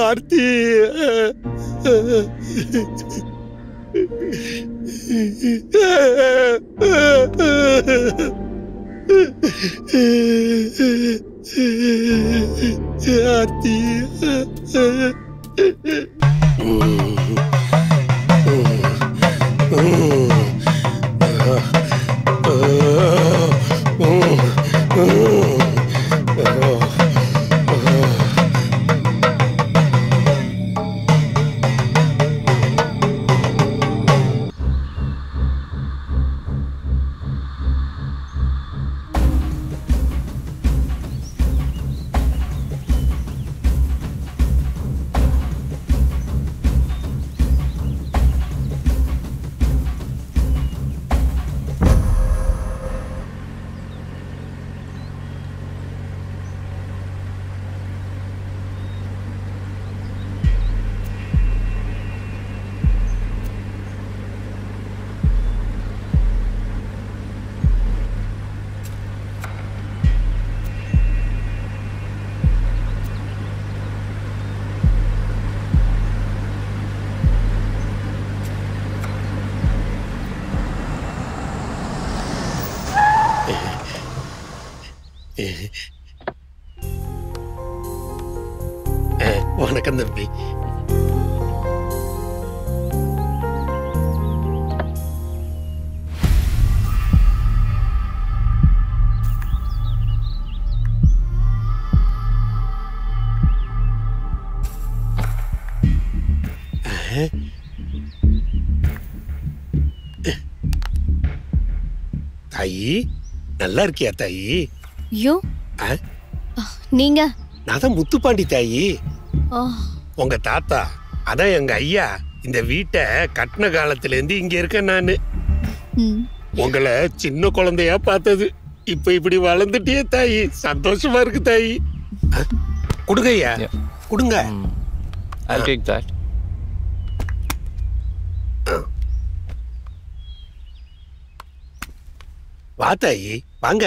ஆர்த்தி ஆர்த்தி வணக்கம் தம்பி. தாயி நல்லா இருக்கியா தாயி? ஐயோ நீங்க? நான் தான் முத்துப்பாண்டி தாயி. உங்க தாத்தா அதான் எங்க ஐயா இந்த வீட்டை கட்டின காலத்துல இருந்து இங்க இருக்க நானு. உங்களை சின்ன குழந்தையா பார்த்தது இப்ப இப்படி வளர்ந்துட்டே தாயி. சந்தோஷமா இருக்கு தாயி. கொடுங்க ஐயா கொடுங்க. I'll take that. வா தாயி வாங்க.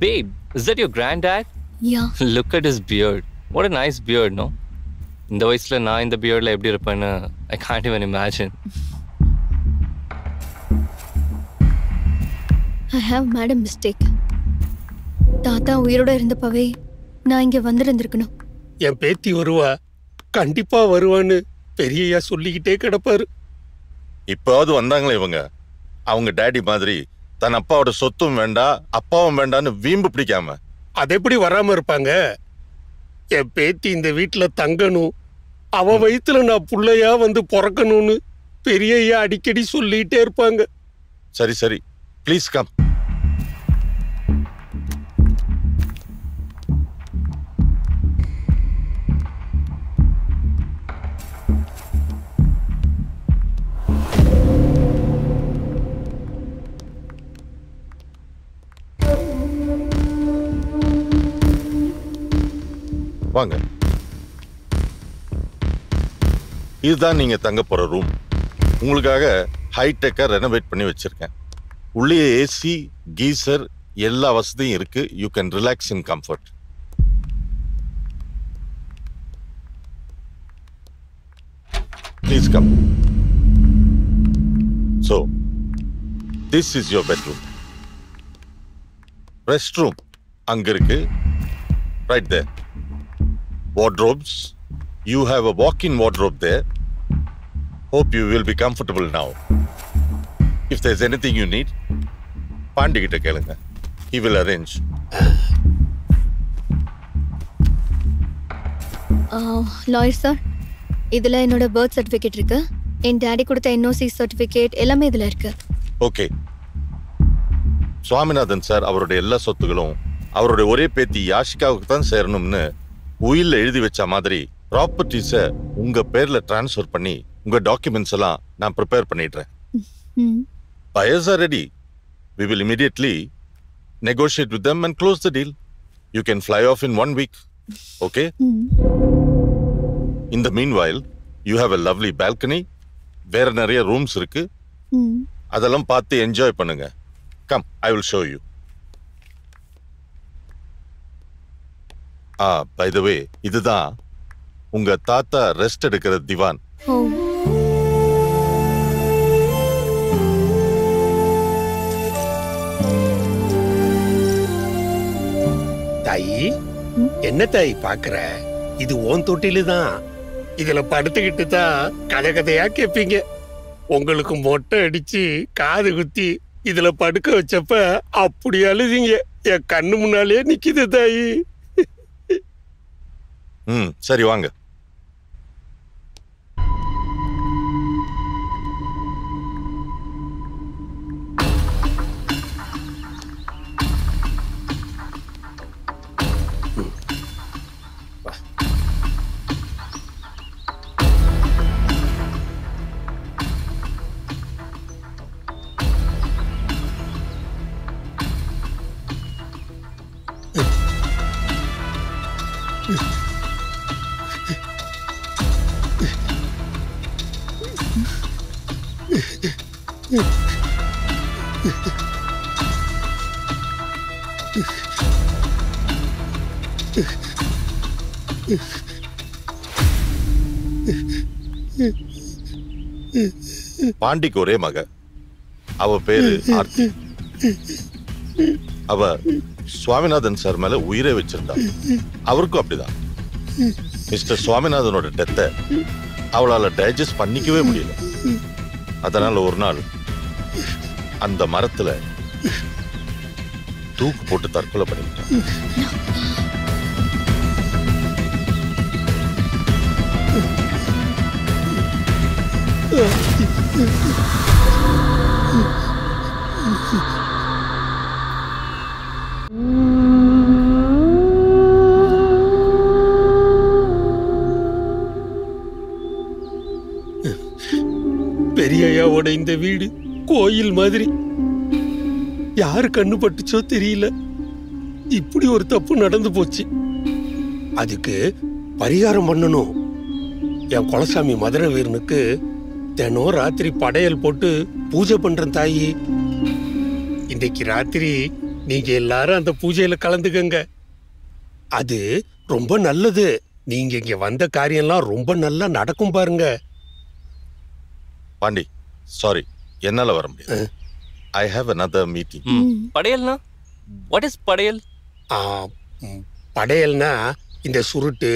Babe, is that your granddad? Yeah. Look at his beard. What a nice beard, no? இந்த வயசுல நான் இந்த பியர்ட்ல எப்படி இருப்பேன்னு I can't even imagine. I have made a mistake. தாத்தா உயிரோட இருந்தப்பவே நான் இங்க வந்திருந்திருக்கணும். என் பேத்தி வருவா, கண்டிப்பா வருவான்னு பெரியய்யா சொல்லிக்கிட்டே கிடப்பாரு. இப்போது வந்தாங்களே இவங்க, அவங்க டேடி மாதிரி தன் அப்பாவோட சொத்தும் வேண்டாம் அப்பாவும் வேண்டான்னு வீம்பு பிடிக்காம அது எப்படி வராம இருப்பாங்க? என் பேத்தி இந்த வீட்டுல தங்கணும், அவ வயித்துல நான் புள்ளையா வந்து பிறக்கணும்னு பெரியய்யா அடிக்கடி சொல்லிட்டே இருப்பாங்க. சரி சரி, ப்ளீஸ் கம். வாங்க. இதுதான் நீங்க தங்க போற ரூம். உங்களுக்காக ஹைடெக்கா ரெனோவேட் பண்ணி வச்சிருக்கேன். உள்ளே ஏசி, கீசர் எல்லா வசதியும் இருக்கு. You can relax in comfort. Please come. So this is your bedroom. Rest room அங்க இருக்கு, right there. Wardrobes. You have a walk-in wardrobe there. Hope you will be comfortable now. If there's anything you need, Pandi கிட்ட கேளுங்க. He will arrange. Lawyer sir, இதுல என்னோட birth certificate இருக்கு, என் daddy கொடுத்த NOC certificate எல்லாமே இதுல இருக்கு. Okay. Swaminathan sir அவருடைய எல்லா சொத்துகளும் அவருடைய ஒரே பேத்தி யாஷிகாவுக்கு தான் சேரணும்னு உயில்ல எழுதி வச்ச மாதிரி ப்ராப்பர்ட்டிஸை உங்க பேர்ல டிரான்ஸ்ஃபர் பண்ணி உங்க டாக்குமெண்ட்ஸ் எல்லாம் நான் ப்ரிப்பேர் பண்ணிடுறேன். Buyers are ready. We will immediately negotiate with them and close the deal. You can fly off in 1 week. Okay? In the meanwhile, you have a lovely balcony. வேற நிறைய rooms இருக்கு. அதெல்லாம் பார்த்து enjoy பண்ணுங்க. Come, I will show you. By the way, இதுதான் உங்க தாத்தா rest எடுக்கிற திவான். தாயி, என்ன தாயி பாக்குற? இது ஓன் தொட்டிலுதான். இதுல படுத்துக்கிட்டு தான் கதை கதையா கேப்பீங்க. உங்களுக்கு மொட்டை அடிச்சு காது குத்தி இதுல படுக்க வச்சப்ப அப்படி அழுதிங்க. என் கண்ணு முன்னாலே நிக்குது தாயி. சரி வாங்க. பாண்டிக்கு ஒரே மக, அவ பேரு ஆர்த்தி. அவ சுவாமிநாதன் சார் மேல உயிரை வச்சிருந்தா. அவருக்கும் அப்படிதான். மிஸ்டர் சுவாமிநாதனோட டெத்தை அவளால டைஜஸ்ட் பண்ணிக்கவே முடியல. அதனால ஒரு நாள் அந்த மரத்துல தூக்கு போட்டு தற்கொலை பண்ணிட்டான். பெரியய்யாவோட இந்த வீடு கோயில் மாதிரி. யாரு கண்ணு பட்டுச்சோ தெரியல. இப்படி ஒரு தப்பு நடந்து போச்சு. அதுக்கு பரிகாரம் பண்ணணும். என் குலசாமி மதுரை வீரனுக்கு தினம் ராத்திரி படையல் போட்டு பூஜை பண்றேன் தாயி. இன்னைக்கு ராத்திரி நீங்க எல்லாரும் அந்த பூஜையில கலந்துக்கங்க. அது ரொம்ப நல்லது. நீங்க இங்க வந்த காரியம்லாம் ரொம்ப நல்லா நடக்கும் பாருங்க. பாண்டி, சாரி, என்னால வர முடியாது. I have another meeting. படையல்னா what is படையல்? படையல்னா இந்த சுருட்டு,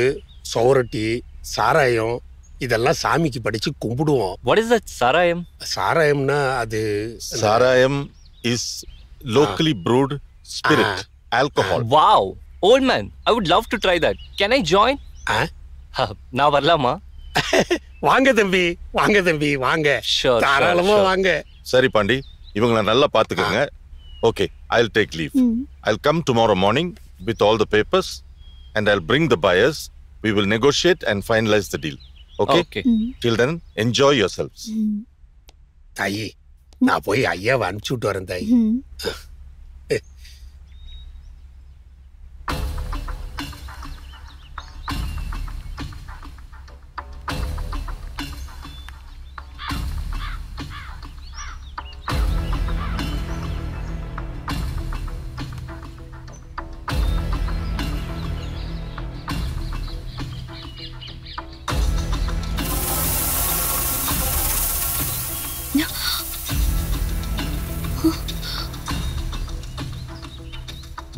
சோரட்டி, சாராயம் இதெல்லாம் சாமிக்கு படிச்சு கும்பிடுவோம். What is that சாராயம்? சாராயம்னா அது சாராயம் is locally brewed spirit, alcohol. Wow, old man, I would love to try that. Can I join? நான் வரலாமா? வாங்க தம்பி, வாங்க தம்பி, வாங்க. தாராளமா வாங்க. சரி பாண்டி, இவங்களை நல்லா பாத்துக்கங்க. Okay, I'll take leave. I'll come tomorrow morning with all the papers and I'll bring the buyers. We will negotiate and finalize the deal. Okay? Till then, enjoy yourselves. தாயி, நான் போய் ஐயாவை அனுப்பிச்சுட்டு வரேன் தாயி.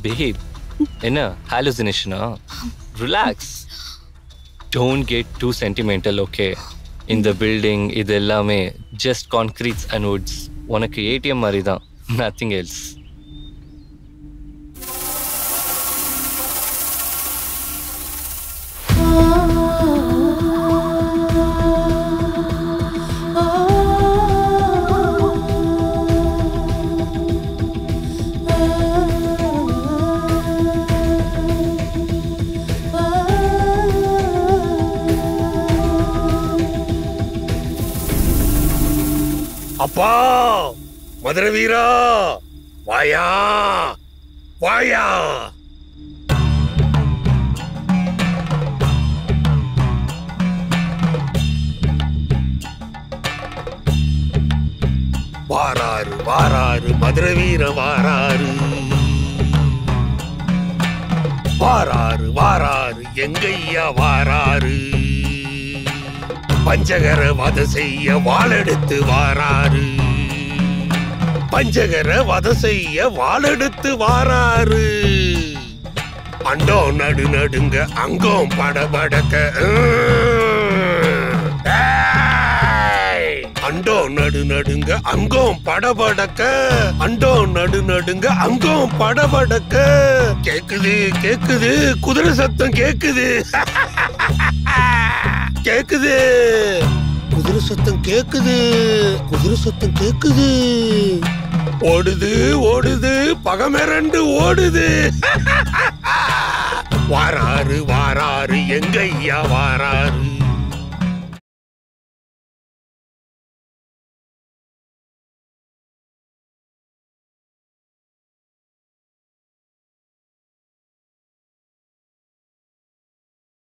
Babe, என்ன hallucination? Relax. Don't get too sentimental, okay? இந்த building இது எல்லாமே just concretes and woods. உனக்கு ATM மாதிரி தான், nothing else. அப்பா மதுரை வீரா வாயா வாயா. வாராரு வாராரு மதுரை வீர வாராரு. வாராரு வாராரு எங்கையா வாராரு. பஞ்சகர வத செய்ய வாளெடுத்து வாராரு. பஞ்சகர வத செய்ய வாளெடுத்து வாராரு. அண்டோ நடு நடுங்க அங்கோம் படபடக்க. அண்டோ நடு நடுங்க அங்கோம் படபடக்க. அண்டோ நடு நடுங்க அங்கோம் படபடக்க. கேக்குது கேக்குது குதிரை சத்தம் கேக்குது. கேக்குது குதிரை சத்தம் கேக்குது. குதிரை சத்தம் கேக்குது. ஓடுது ஓடுது பகமிரண்டு ஓடுது. வாராரு வாராரு எங்கையா வாராரு.